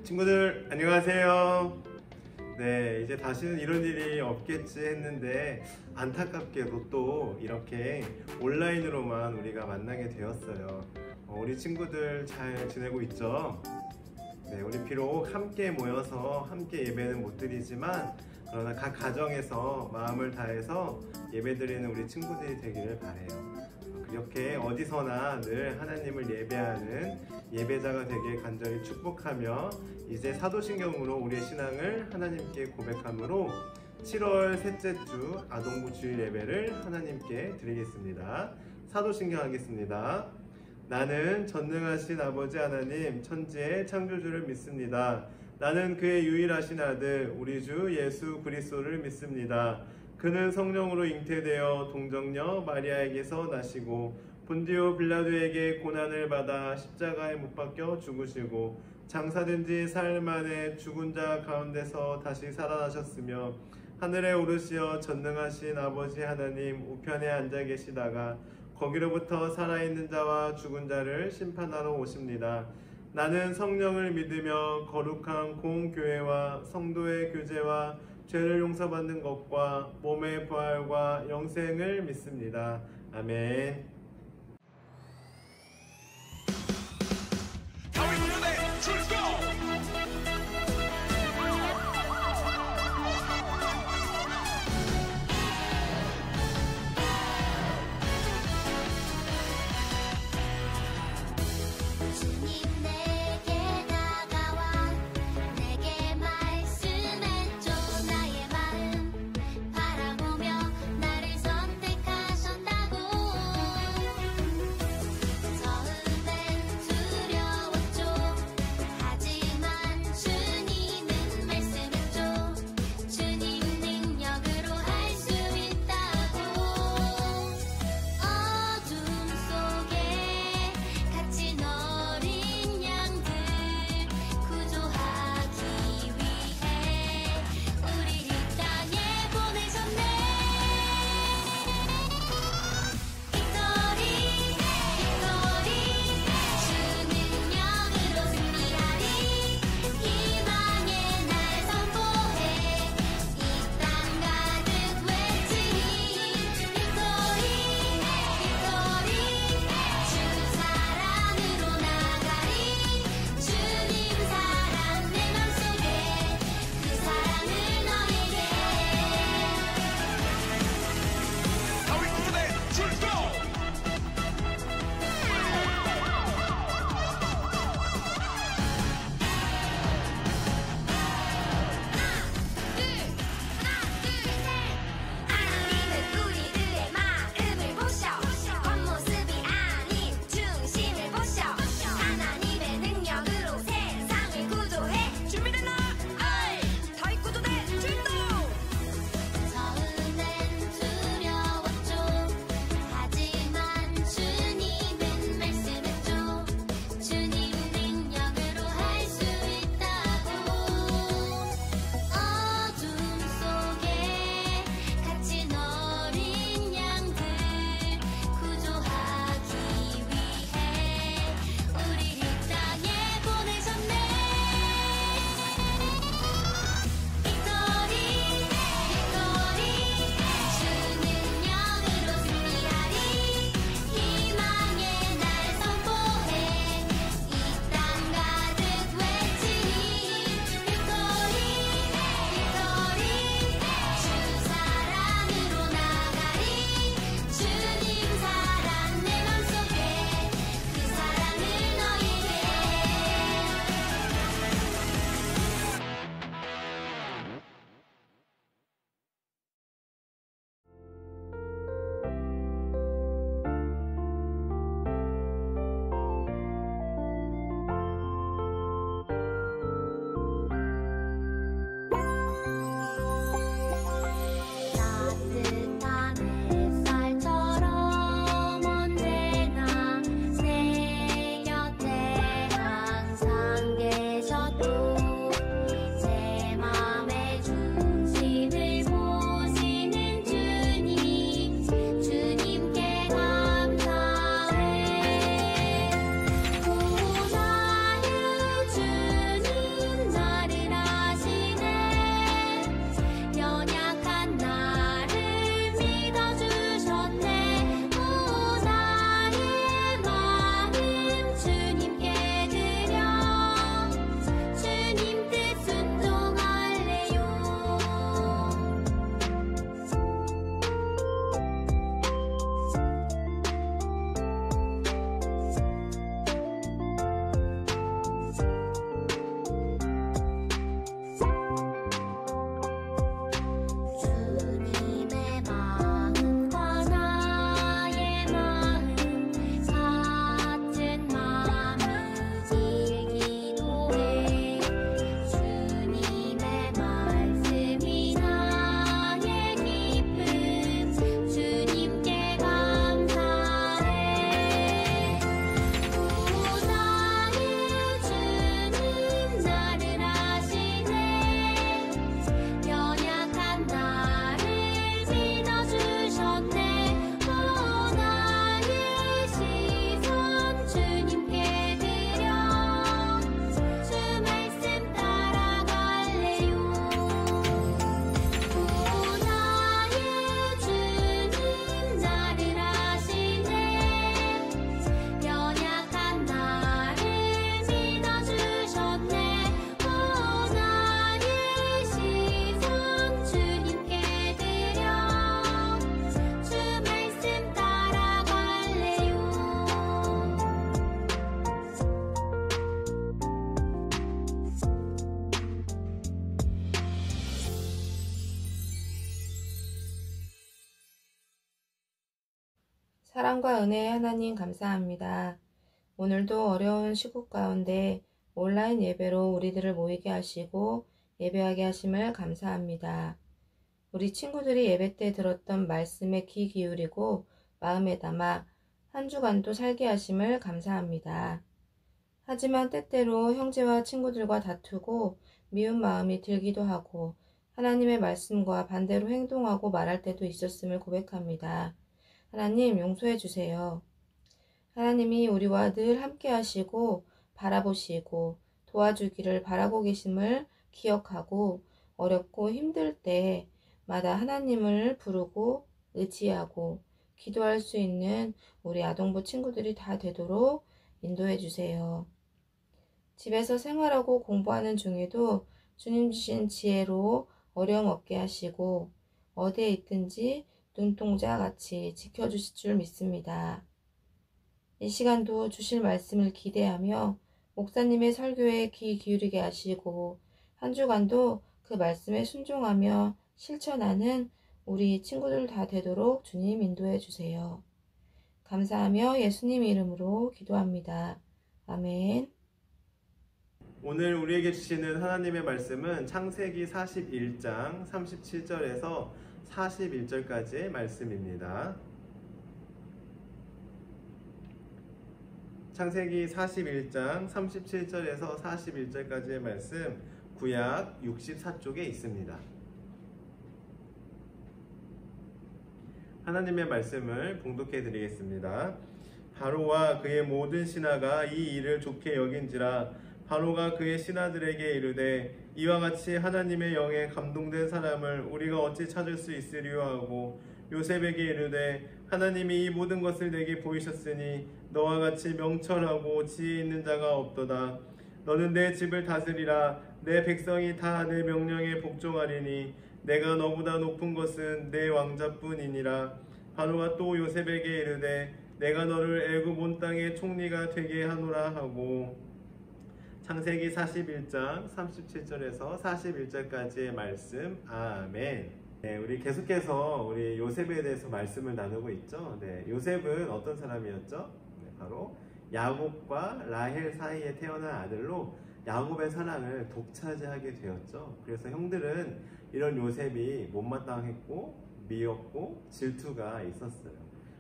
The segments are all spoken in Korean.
친구들 안녕하세요. 네, 이제 다시는 이런 일이 없겠지 했는데 안타깝게도 또 이렇게 온라인으로만 우리가 만나게 되었어요. 우리 친구들 잘 지내고 있죠? 네, 우리 비록 함께 모여서 함께 예배는 못 드리지만 그러나 각 가정에서 마음을 다해서 예배드리는 우리 친구들이 되기를 바라요. 이렇게 어디서나 늘 하나님을 예배하는 예배자가 되길 간절히 축복하며 이제 사도신경으로 우리의 신앙을 하나님께 고백함으로 7월 셋째 주 아동부 주일 예배를 하나님께 드리겠습니다. 사도신경 하겠습니다. 나는 전능하신 아버지 하나님 천지의 창조주를 믿습니다. 나는 그의 유일하신 아들 우리 주 예수 그리스도를 믿습니다. 그는 성령으로 잉태되어 동정녀 마리아에게서 나시고 본디오 빌라도에게 고난을 받아 십자가에 못 박혀 죽으시고 장사된 지 사흘 만에 죽은 자 가운데서 다시 살아나셨으며 하늘에 오르시어 전능하신 아버지 하나님 우편에 앉아 계시다가 거기로부터 살아있는 자와 죽은 자를 심판하러 오십니다. 나는 성령을 믿으며 거룩한 공교회와 성도의 교제와 죄를 용서받는 것과 몸의 부활과 영생을 믿습니다. 아멘. 어둠 속에 갇힌 어린 양 사랑과 은혜의 하나님 감사합니다. 오늘도 어려운 시국 가운데 온라인 예배로 우리들을 모이게 하시고 예배하게 하심을 감사합니다. 우리 친구들이 예배 때 들었던 말씀에 귀 기울이고 마음에 담아 한 주간도 살게 하심을 감사합니다. 하지만 때때로 형제와 친구들과 다투고 미운 마음이 들기도 하고 하나님의 말씀과 반대로 행동하고 말할 때도 있었음을 고백합니다. 하나님 용서해 주세요. 하나님이 우리와 늘 함께 하시고 바라보시고 도와주기를 바라고 계심을 기억하고 어렵고 힘들 때마다 하나님을 부르고 의지하고 기도할 수 있는 우리 아동부 친구들이 다 되도록 인도해 주세요. 집에서 생활하고 공부하는 중에도 주님 주신 지혜로 어려움 없게 하시고 어디에 있든지 눈동자 같이 지켜주실 줄 믿습니다. 이 시간도 주실 말씀을 기대하며 목사님의 설교에 귀 기울이게 하시고 한 주간도 그 말씀에 순종하며 실천하는 우리 친구들 다 되도록 주님 인도해 주세요. 감사하며 예수님 이름으로 기도합니다. 아멘. 오늘 우리에게 주시는 하나님의 말씀은 창세기 41장 37절에서 41절까지의 말씀입니다. 창세기 41장 37절에서 41절까지의 말씀, 구약 64쪽에 있습니다. 하나님의 말씀을 봉독해 드리겠습니다. 바로와 그의 모든 신하가 이 일을 좋게 여긴지라. 바로가 그의 신하들에게 이르되 이와 같이 하나님의 영에 감동된 사람을 우리가 어찌 찾을 수 있으리요 하고 요셉에게 이르되 하나님이 이 모든 것을 내게 보이셨으니 너와 같이 명철하고 지혜 있는 자가 없도다. 너는 내 집을 다스리라. 내 백성이 다 내 명령에 복종하리니 내가 너보다 높은 것은 내 왕자뿐이니라. 바로가 또 요셉에게 이르되 내가 너를 애굽 온 땅의 총리가 되게 하노라 하고. 창세기 41장 37절에서 41절까지의 말씀. 아멘. 네, 우리 계속해서 우리 요셉에 대해서 말씀을 나누고 있죠. 네, 요셉은 어떤 사람이었죠? 네, 바로 야곱과 라헬 사이에 태어난 아들로 야곱의 사랑을 독차지하게 되었죠. 그래서 형들은 이런 요셉이 못마땅했고 미웠고 질투가 있었어요.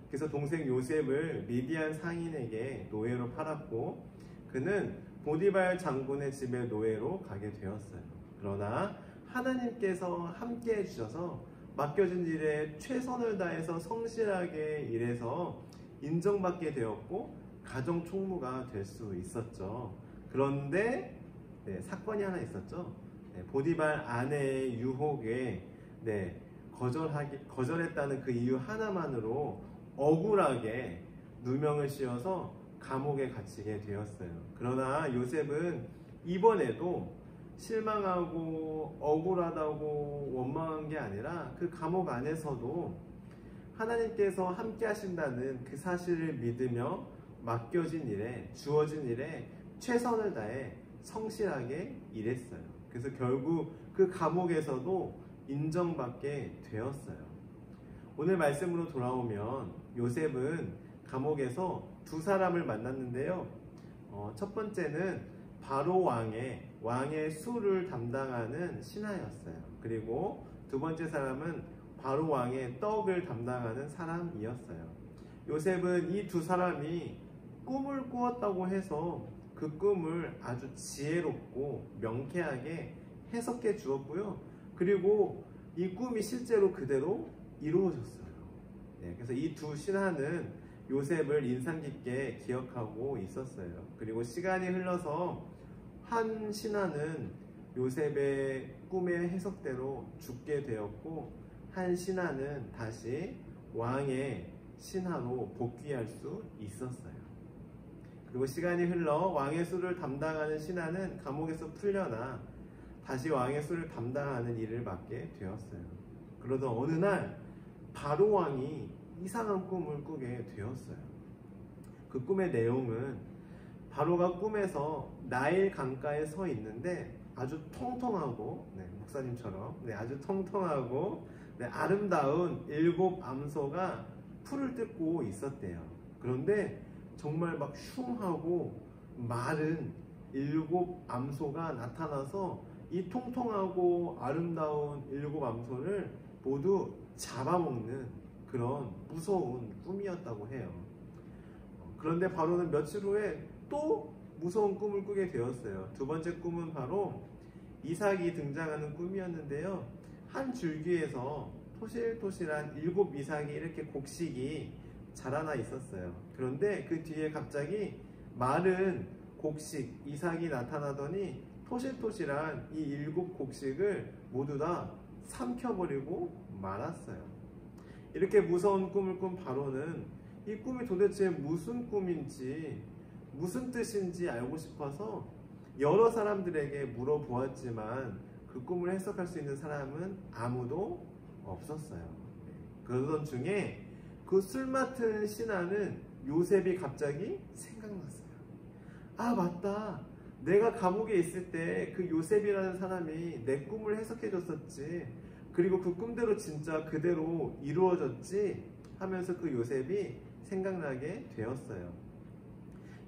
그래서 동생 요셉을 미디안 상인에게 노예로 팔았고 그는 보디발 장군의 집에 노예로 가게 되었어요. 그러나 하나님께서 함께 해주셔서 맡겨진 일에 최선을 다해서 성실하게 일해서 인정받게 되었고 가정 총무가 될 수 있었죠. 그런데 사건이 하나 있었죠. 보디발 아내의 유혹에 거절했다는 그 이유 하나만으로 억울하게 누명을 씌워서 감옥에 갇히게 되었어요. 그러나 요셉은 이번에도 실망하고 억울하다고 원망한 게 아니라 그 감옥 안에서도 하나님께서 함께 하신다는 그 사실을 믿으며 맡겨진 일에, 주어진 일에 최선을 다해 성실하게 일했어요. 그래서 결국 그 감옥에서도 인정받게 되었어요. 오늘 말씀으로 돌아오면 요셉은 감옥에서 두 사람을 만났는데요. 첫 번째는 바로 왕의 수를 담당하는 신하였어요. 그리고 두 번째 사람은 바로 왕의 떡을 담당하는 사람이었어요. 요셉은 이 두 사람이 꿈을 꾸었다고 해서 그 꿈을 아주 지혜롭고 명쾌하게 해석해 주었고요. 그리고 이 꿈이 실제로 그대로 이루어졌어요. 그래서 이 두 신하는 요셉을 인상 깊게 기억하고 있었어요. 그리고 시간이 흘러서 한 신하는 요셉의 꿈의 해석대로 죽게 되었고 한 신하는 다시 왕의 신하로 복귀할 수 있었어요. 그리고 시간이 흘러 왕의 수를 담당하는 신하는 감옥에서 풀려나 다시 왕의 수를 담당하는 일을 맡게 되었어요. 그러던 어느 날 바로 왕이 이상한 꿈을 꾸게 되었어요. 그 꿈의 내용은 바로가 꿈에서 나일 강가에 서 있는데 아주 통통하고 목사님처럼 아주 통통하고 아름다운 7 암소가 풀을 뜯고 있었대요. 그런데 정말 막 흉하고 마른 7암소가 나타나서 이 통통하고 아름다운 7암소를 모두 잡아먹는 그런 무서운 꿈이었다고 해요. 그런데 바로는 며칠 후에 또 무서운 꿈을 꾸게 되었어요. 두 번째 꿈은 바로 이삭이 등장하는 꿈이었는데요. 한 줄기에서 토실토실한 7이삭이 이렇게 곡식이 자라나 있었어요. 그런데 그 뒤에 갑자기 마른 곡식, 이삭이 나타나더니 토실토실한 이 7곡식을 모두 다 삼켜버리고 말았어요. 이렇게 무서운 꿈을 꾼 바로는 이 꿈이 도대체 무슨 꿈인지 무슨 뜻인지 알고 싶어서 여러 사람들에게 물어보았지만 그 꿈을 해석할 수 있는 사람은 아무도 없었어요. 그러던 중에 그 술 맡은 신하는 요셉이 갑자기 생각났어요. 아, 맞다. 내가 감옥에 있을 때 그 요셉이라는 사람이 내 꿈을 해석해 줬었지. 그리고 그 꿈대로 진짜 그대로 이루어졌지 하면서 그 요셉이 생각나게 되었어요.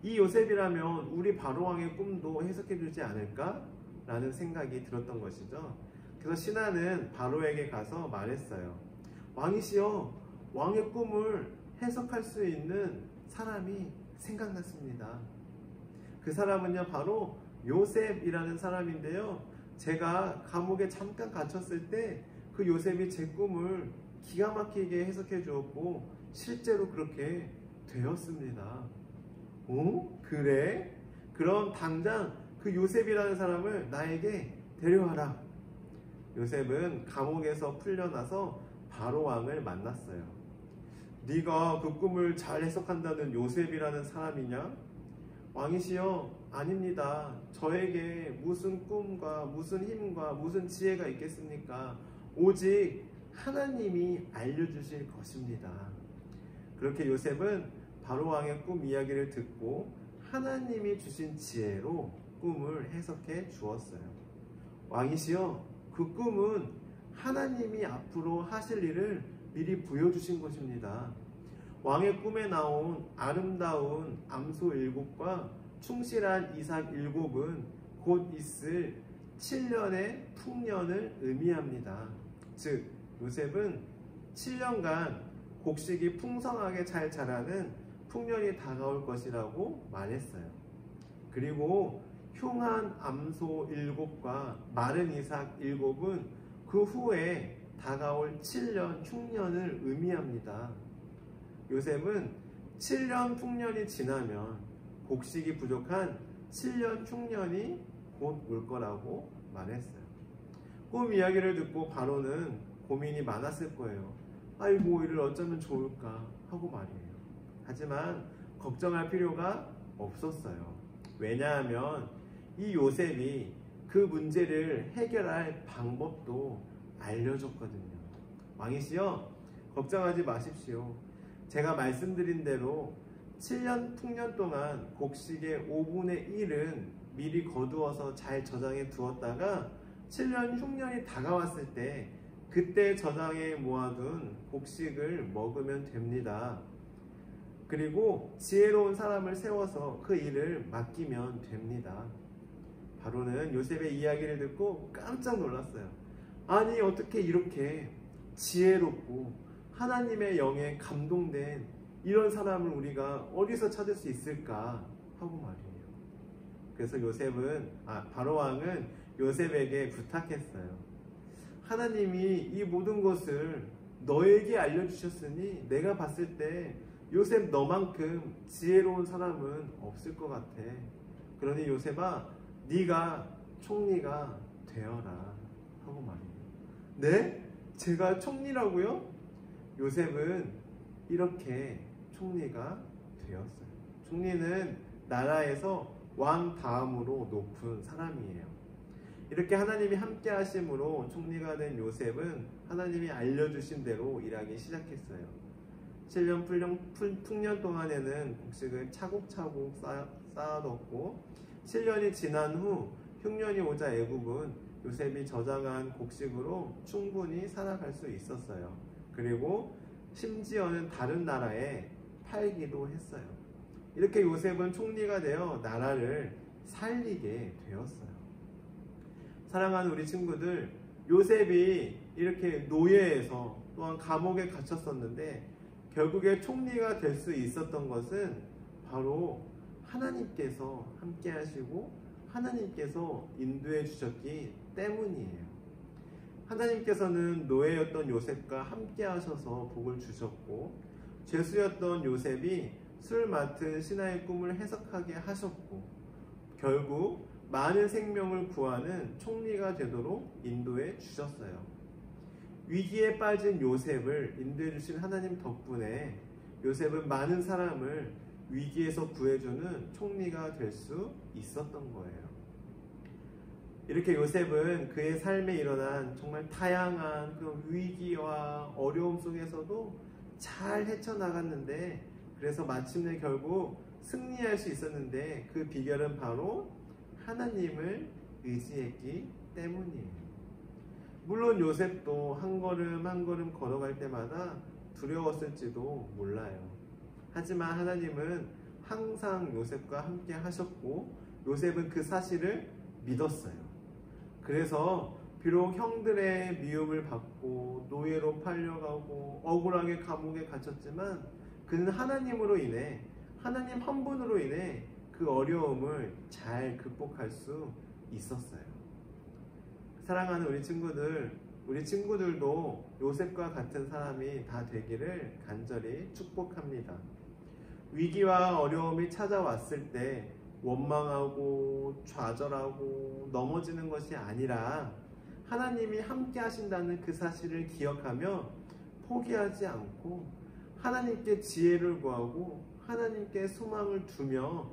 이 요셉이라면 우리 바로왕의 꿈도 해석해 주지 않을까? 라는 생각이 들었던 것이죠. 그래서 신하는 바로에게 가서 말했어요. 왕이시여, 왕의 꿈을 해석할 수 있는 사람이 생각났습니다. 그 사람은요, 바로 요셉이라는 사람인데요. 제가 감옥에 잠깐 갇혔을 때 그 요셉이 제 꿈을 기가 막히게 해석해 주었고 실제로 그렇게 되었습니다. 어? 그래? 그럼 당장 그 요셉이라는 사람을 나에게 데려와라. 요셉은 감옥에서 풀려나서 바로왕을 만났어요. 네가 그 꿈을 잘 해석한다는 요셉이라는 사람이냐? 왕이시여, 아닙니다. 저에게 무슨 꿈과 무슨 힘과 무슨 지혜가 있겠습니까? 오직 하나님이 알려주실 것입니다. 그렇게 요셉은 바로왕의 꿈 이야기를 듣고 하나님이 주신 지혜로 꿈을 해석해 주었어요. 왕이시여, 그 꿈은 하나님이 앞으로 하실 일을 미리 보여주신 것입니다. 왕의 꿈에 나온 아름다운 암소 7과 충실한 이삭 7은 곧 있을 7년의 풍년을 의미합니다. 즉, 요셉은 7년간 곡식이 풍성하게 잘 자라는 풍년이 다가올 것이라고 말했어요. 그리고 흉한 암소 7과 마른 이삭 7은 그 후에 다가올 7년 흉년을 의미합니다. 요셉은 7년 풍년이 지나면 곡식이 부족한 7년 흉년이 곧 올 거라고 말했어요. 꿈 이야기를 듣고 바로는 고민이 많았을 거예요. 아이고, 이를 어쩌면 좋을까 하고 말이에요. 하지만 걱정할 필요가 없었어요. 왜냐하면 이 요셉이 그 문제를 해결할 방법도 알려줬거든요. 왕이시여, 걱정하지 마십시오. 제가 말씀드린 대로 7년 풍년 동안 곡식의 5분의 1은 미리 거두어서 잘 저장해 두었다가 7년 흉년이 다가왔을 때 그때 저장해 모아둔 곡식을 먹으면 됩니다. 그리고 지혜로운 사람을 세워서 그 일을 맡기면 됩니다. 바로는 요셉의 이야기를 듣고 깜짝 놀랐어요. 아니, 어떻게 이렇게 지혜롭고 하나님의 영에 감동된 이런 사람을 우리가 어디서 찾을 수 있을까 하고 말이에요. 그래서 바로왕은 요셉에게 부탁했어요. 하나님이 이 모든 것을 너에게 알려주셨으니 내가 봤을 때 요셉 너만큼 지혜로운 사람은 없을 것 같아. 그러니 요셉아, 네가 총리가 되어라 하고 말이에요. 네? 제가 총리라고요? 요셉은 이렇게 총리가 되었어요. 총리는 나라에서 왕 다음으로 높은 사람이에요. 이렇게 하나님이 함께 하심으로 총리가 된 요셉은 하나님이 알려주신 대로 일하기 시작했어요. 7년 풍년 동안에는 곡식을 차곡차곡 쌓아뒀고 7년이 지난 후 흉년이 오자 애굽은 요셉이 저장한 곡식으로 충분히 살아갈 수 있었어요. 그리고 심지어는 다른 나라에 팔기도 했어요. 이렇게 요셉은 총리가 되어 나라를 살리게 되었어요. 사랑하는 우리 친구들, 요셉이 이렇게 노예에서 또한 감옥에 갇혔었는데 결국에 총리가 될 수 있었던 것은 바로 하나님께서 함께 하시고 하나님께서 인도해 주셨기 때문이에요. 하나님께서는 노예였던 요셉과 함께 하셔서 복을 주셨고, 죄수였던 요셉이 술 맡은 신하의 꿈을 해석하게 하셨고, 결국 많은 생명을 구하는 총리가 되도록 인도해 주셨어요. 위기에 빠진 요셉을 인도해 주신 하나님 덕분에 요셉은 많은 사람을 위기에서 구해주는 총리가 될 수 있었던 거예요. 이렇게 요셉은 그의 삶에 일어난 정말 다양한 그 위기와 어려움 속에서도 잘 헤쳐나갔는데, 그래서 마침내 결국 승리할 수 있었는데 그 비결은 바로 하나님을 의지했기 때문이에요. 물론 요셉도 한 걸음 한 걸음 걸어갈 때마다 두려웠을지도 몰라요. 하지만 하나님은 항상 요셉과 함께 하셨고 요셉은 그 사실을 믿었어요. 그래서 비록 형들의 미움을 받고 노예로 팔려가고 억울하게 감옥에 갇혔지만 그는 하나님으로 인해, 하나님 한 분으로 인해 그 어려움을 잘 극복할 수 있었어요. 사랑하는 우리 친구들도 요셉과 같은 사람이 다 되기를 간절히 축복합니다. 위기와 어려움이 찾아왔을 때 원망하고 좌절하고 넘어지는 것이 아니라 하나님이 함께 하신다는 그 사실을 기억하며 포기하지 않고 하나님께 지혜를 구하고 하나님께 소망을 두며,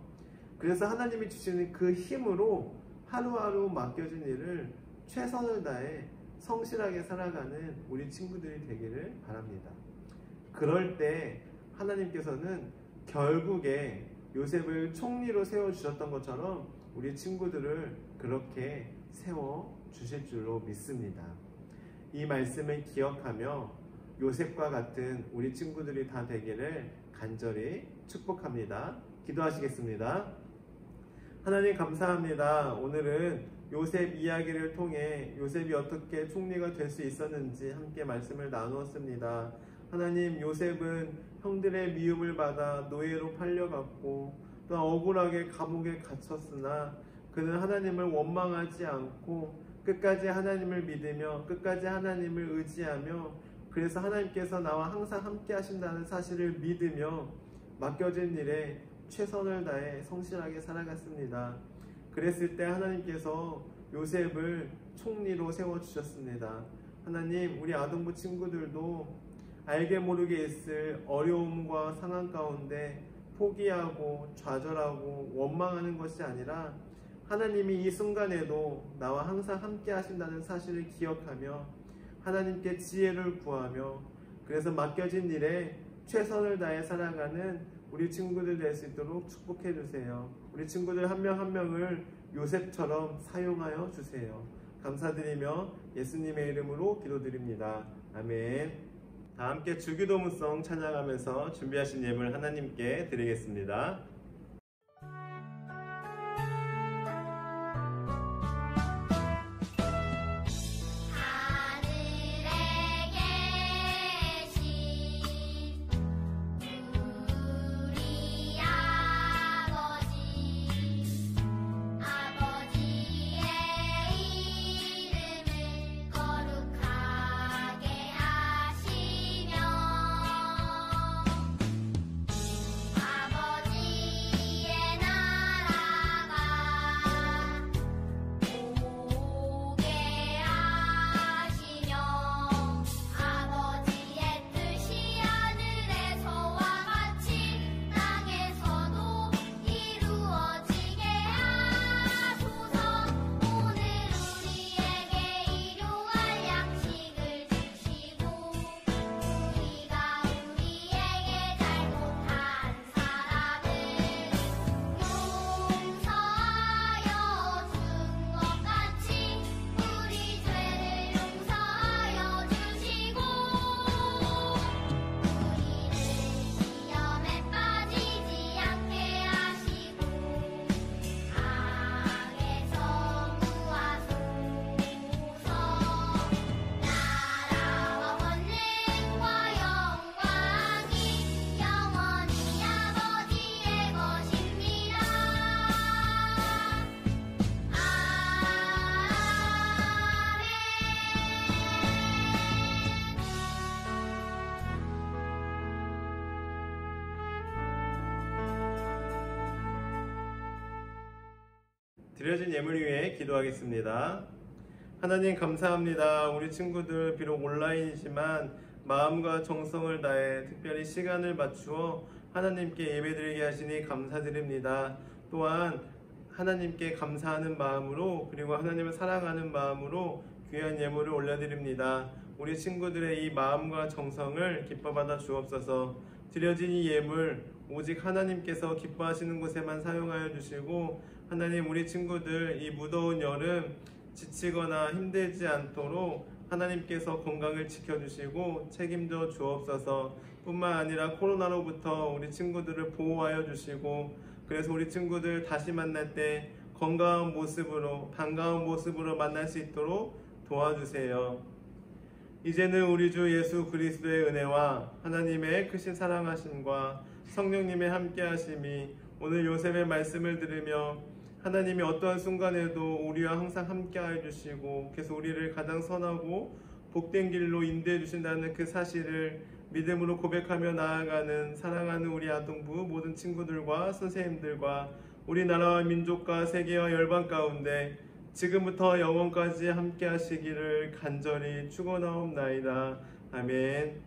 그래서 하나님이 주시는 그 힘으로 하루하루 맡겨진 일을 최선을 다해 성실하게 살아가는 우리 친구들이 되기를 바랍니다. 그럴 때 하나님께서는 결국에 요셉을 총리로 세워주셨던 것처럼 우리 친구들을 그렇게 세워주실 줄로 믿습니다. 이 말씀을 기억하며 요셉과 같은 우리 친구들이 다 되기를 간절히 축복합니다. 기도하시겠습니다. 하나님 감사합니다. 오늘은 요셉 이야기를 통해 요셉이 어떻게 총리가 될 수 있었는지 함께 말씀을 나누었습니다. 하나님, 요셉은 형들의 미움을 받아 노예로 팔려갔고 또 억울하게 감옥에 갇혔으나 그는 하나님을 원망하지 않고 끝까지 하나님을 믿으며 끝까지 하나님을 의지하며, 그래서 하나님께서 나와 항상 함께 하신다는 사실을 믿으며 맡겨진 일에 최선을 다해 성실하게 살아갔습니다. 그랬을 때 하나님께서 요셉을 총리로 세워주셨습니다. 하나님, 우리 아동부 친구들도 알게 모르게 있을 어려움과 상황 가운데 포기하고 좌절하고 원망하는 것이 아니라 하나님이 이 순간에도 나와 항상 함께 하신다는 사실을 기억하며 하나님께 지혜를 구하며 그래서 맡겨진 일에 최선을 다해 살아가는 우리 친구들 될 수 있도록 축복해 주세요. 우리 친구들 한 명 한 명을 요셉처럼 사용하여 주세요. 감사드리며 예수님의 이름으로 기도드립니다. 아멘. 다 함께 주기도문송 찬양하면서 준비하신 예물 하나님께 드리겠습니다. 아버지 드려진 예물 위해 기도하겠습니다. 하나님 감사합니다. 우리 친구들 비록 온라인이지만 마음과 정성을 다해 특별히 시간을 맞추어 하나님께 예배드리게 하시니 감사드립니다. 또한 하나님께 감사하는 마음으로 그리고 하나님을 사랑하는 마음으로 귀한 예물을 올려드립니다. 우리 친구들의 이 마음과 정성을 기뻐받아 주옵소서. 드려진 이 예물 오직 하나님께서 기뻐하시는 곳에만 사용하여 주시고 하나님 우리 친구들 이 무더운 여름 지치거나 힘들지 않도록 하나님께서 건강을 지켜주시고 책임져 주옵소서. 뿐만 아니라 코로나로부터 우리 친구들을 보호하여 주시고 그래서 우리 친구들 다시 만날 때 건강한 모습으로 반가운 모습으로 만날 수 있도록 도와주세요. 이제는 우리 주 예수 그리스도의 은혜와 하나님의 크신 사랑하심과 성령님의 함께하심이 오늘 요셉의 말씀을 들으며 하나님이 어떠한 순간에도 우리와 항상 함께하여 주시고 그래서 우리를 가장 선하고 복된 길로 인도해 주신다는 그 사실을 믿음으로 고백하며 나아가는 사랑하는 우리 아동부 모든 친구들과 선생님들과 우리나라와 민족과 세계와 열방 가운데 지금부터 영원까지 함께 하시기를 간절히 축원하옵나이다. 아멘.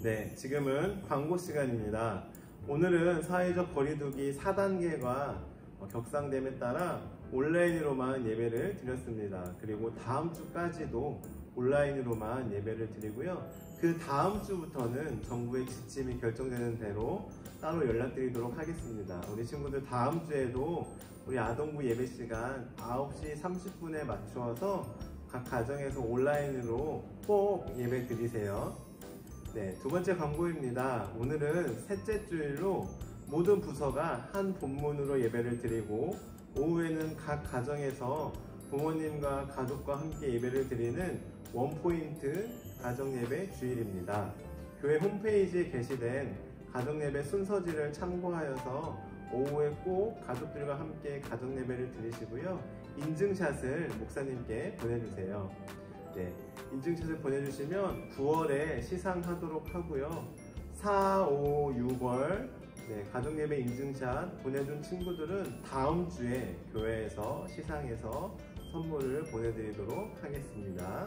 네, 지금은 광고 시간입니다. 오늘은 사회적 거리두기 4단계가 격상됨에 따라 온라인으로만 예배를 드렸습니다. 그리고 다음 주까지도 온라인으로만 예배를 드리고요. 그 다음 주부터는 정부의 지침이 결정되는 대로 따로 연락드리도록 하겠습니다. 우리 친구들 다음 주에도 우리 아동부 예배 시간 9시 30분에 맞추어서 각 가정에서 온라인으로 꼭 예배 드리세요. 네, 두 번째 광고입니다. 오늘은 셋째 주일로 모든 부서가 한 본문으로 예배를 드리고 오후에는 각 가정에서 부모님과 가족과 함께 예배를 드리는 원포인트 가정예배 주일입니다. 교회 홈페이지에 게시된 가정예배 순서지를 참고하여서 오후에 꼭 가족들과 함께 가정예배를 드리시고요. 인증샷을 목사님께 보내주세요. 네, 인증샷을 보내주시면 9월에 시상하도록 하고요. 4, 5, 6월 가정예배 인증샷 보내준 친구들은 다음 주에 교회에서 시상해서 선물을 보내드리도록 하겠습니다.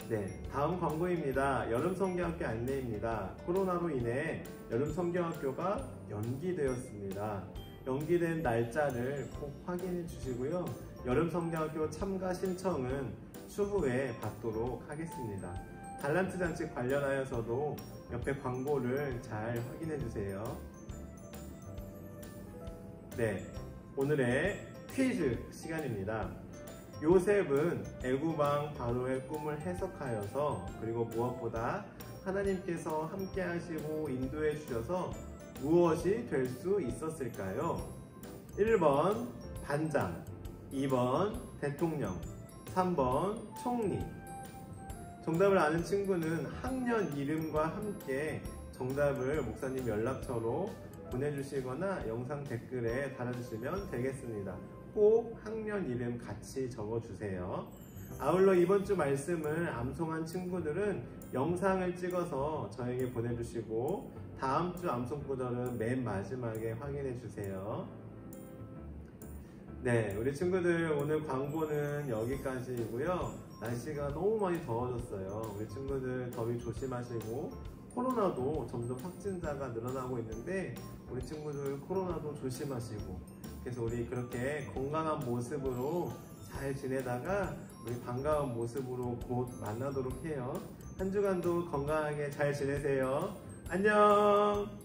네, 다음 광고입니다. 여름성경학교 안내입니다. 코로나로 인해 여름성경학교가 연기되었습니다. 연기된 날짜를 꼭 확인해 주시고요. 여름성경학교 참가 신청은 추후에 받도록 하겠습니다. 달란트 잔치 관련하여서도 옆에 광고를 잘 확인해 주세요. 네, 오늘의 퀴즈 시간입니다. 요셉은 애굽왕 바로의 꿈을 해석하여서 그리고 무엇보다 하나님께서 함께 하시고 인도해 주셔서 무엇이 될 수 있었을까요? 1번 반장, 2번 대통령, 3번 총리. 정답을 아는 친구는 학년 이름과 함께 정답을 목사님 연락처로 보내주시거나 영상 댓글에 달아주시면 되겠습니다. 꼭 학년 이름 같이 적어주세요. 아울러 이번 주 말씀을 암송한 친구들은 영상을 찍어서 저에게 보내주시고 다음 주 암송 구절은 맨 마지막에 확인해 주세요. 네, 우리 친구들 오늘 광고는 여기까지이고요. 날씨가 너무 많이 더워졌어요. 우리 친구들 더위 조심하시고 코로나도 점점 확진자가 늘어나고 있는데 우리 친구들 코로나도 조심하시고 그래서 우리 그렇게 건강한 모습으로 잘 지내다가 우리 반가운 모습으로 곧 만나도록 해요. 한 주간도 건강하게 잘 지내세요. 안녕.